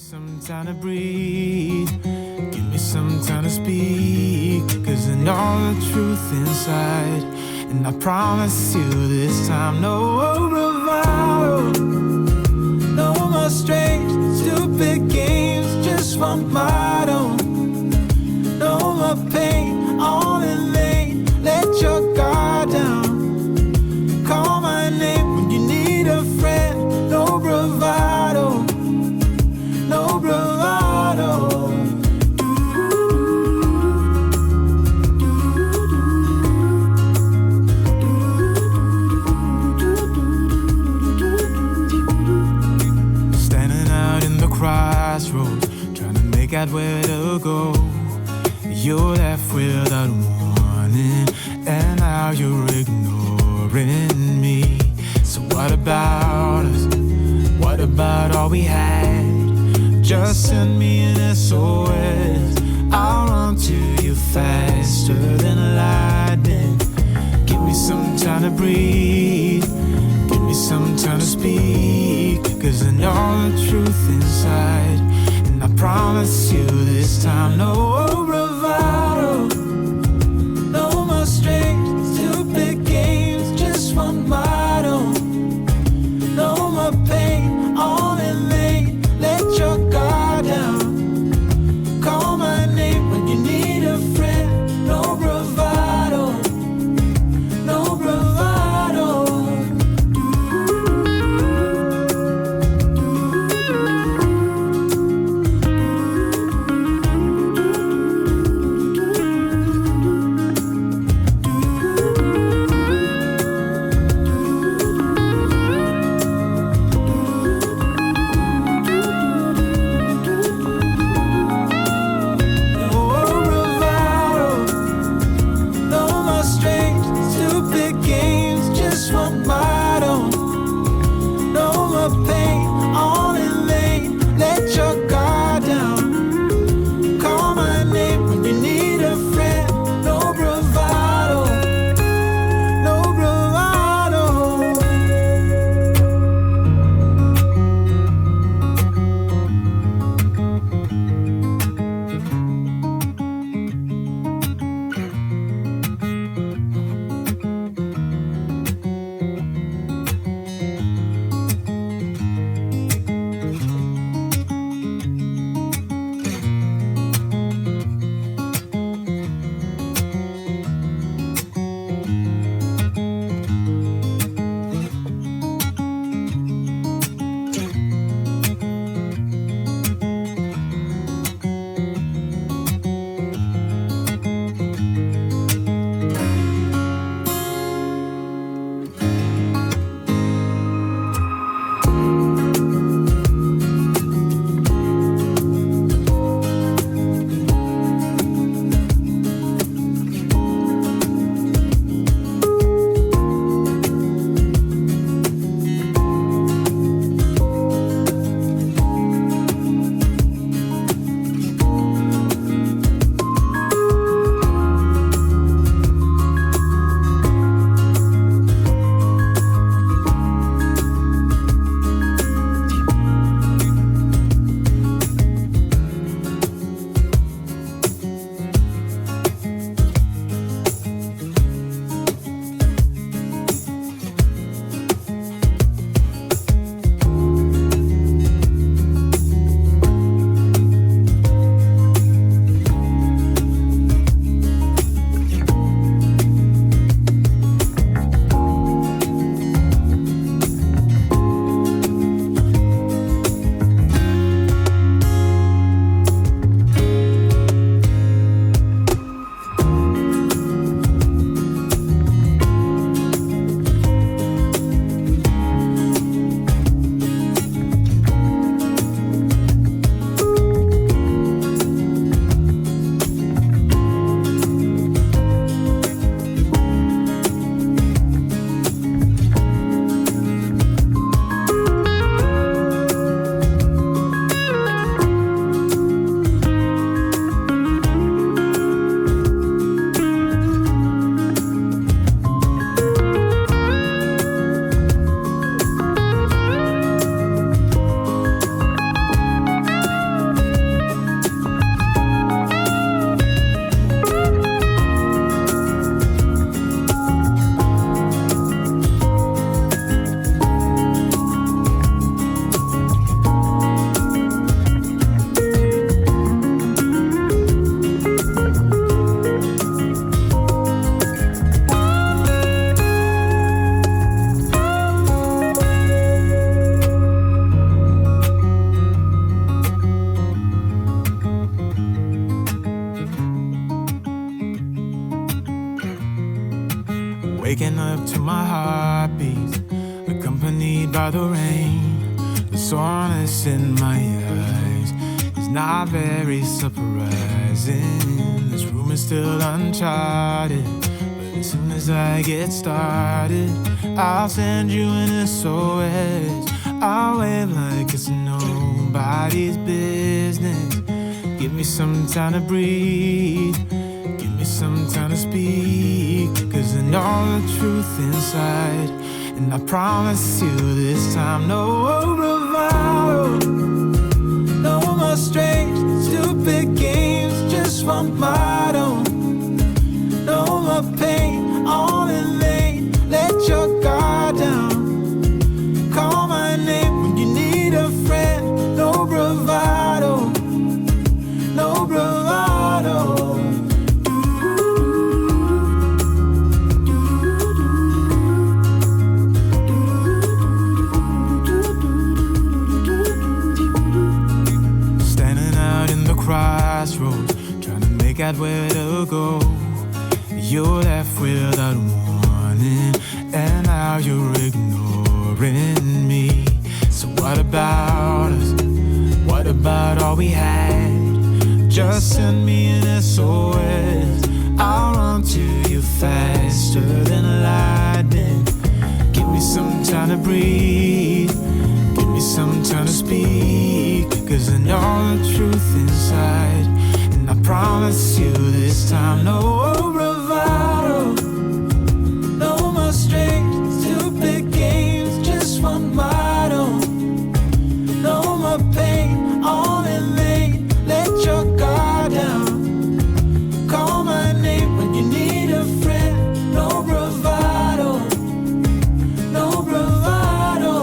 some time to breathe. Give me some time to speak. Cause I know the truth inside. And I promise you this time, no bravado, no more strange, stupid games, just one motto. No more pain, all in vain. Let your guard down. Call my name when you need a friend. No bravado, no bravado. Standing out in the crossroads, trying to make out where to go. You're left without warning, and now you're ignoring me. So what about us? What about all we had? Just send me an SOS. I'll run to you faster than lightning. Give me some time to breathe. Give me some time to speak. Cause I know the truth inside. And I promise you this time, no bravado, no more strange, stupid games, just one motto. No more pain, all in vain. Let your guard down. Call my name when you need a friend. No bravado, no bravado. waking up to my heartbeats, accompanied by the rain. The soreness in my eyes is not very surprising. This room is still uncharted, but as soon as I get started, I'll send you an SOS. I'll wave like it's nobody's business. Give me some time to breathe, give me some time to speak, 'cause I know the truth inside. And I promise you this time, no bravado, no more strange, stupid games, just one motto. No more pain, all in vain, let your guard down. Call my name when you need a friend, no bravado, no bravado. Crossroads, trying to make out where to go. You're left without warning, and now you're ignoring me. So what about us? What about all we had? Just send me an SOS. I'll run to you faster than lightning. Give me some time to breathe, give me some time to speak, 'cause I know the truth inside. And I promise you this time, no bravado, no more strange, stupid games, just one motto. No more pain, all in vain, let your guard down. Call my name when you need a friend, no bravado, no bravado.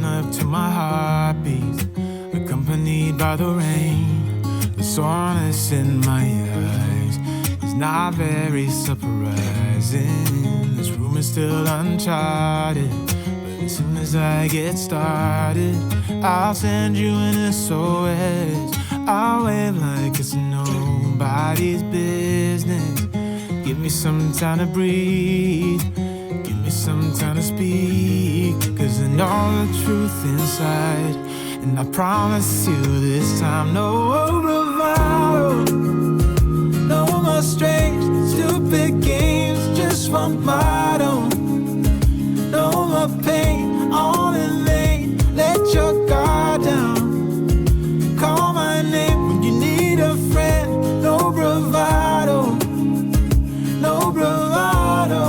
up to my heartbeat, accompanied by the rain. The soreness in my eyes is not very surprising. This room is still uncharted, but as soon as I get started, I'll send you an SOS. I'll wave like it's nobody's business. Give me some time to breathe, give me some time to speak, 'cause I know the truth inside, and I promise you this time, no bravado, no more strange, stupid games, just one motto. No more pain, all in vain, let your guard down. Call my name when you need a friend, no bravado, no bravado.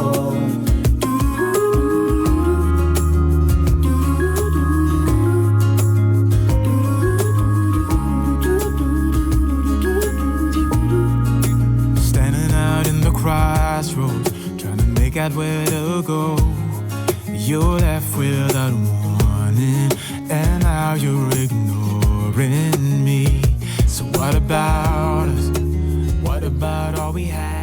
Standing out in the crossroads, trying to make out where to go. You're left without warning, and now you're ignoring me. So what about us? What about all we had?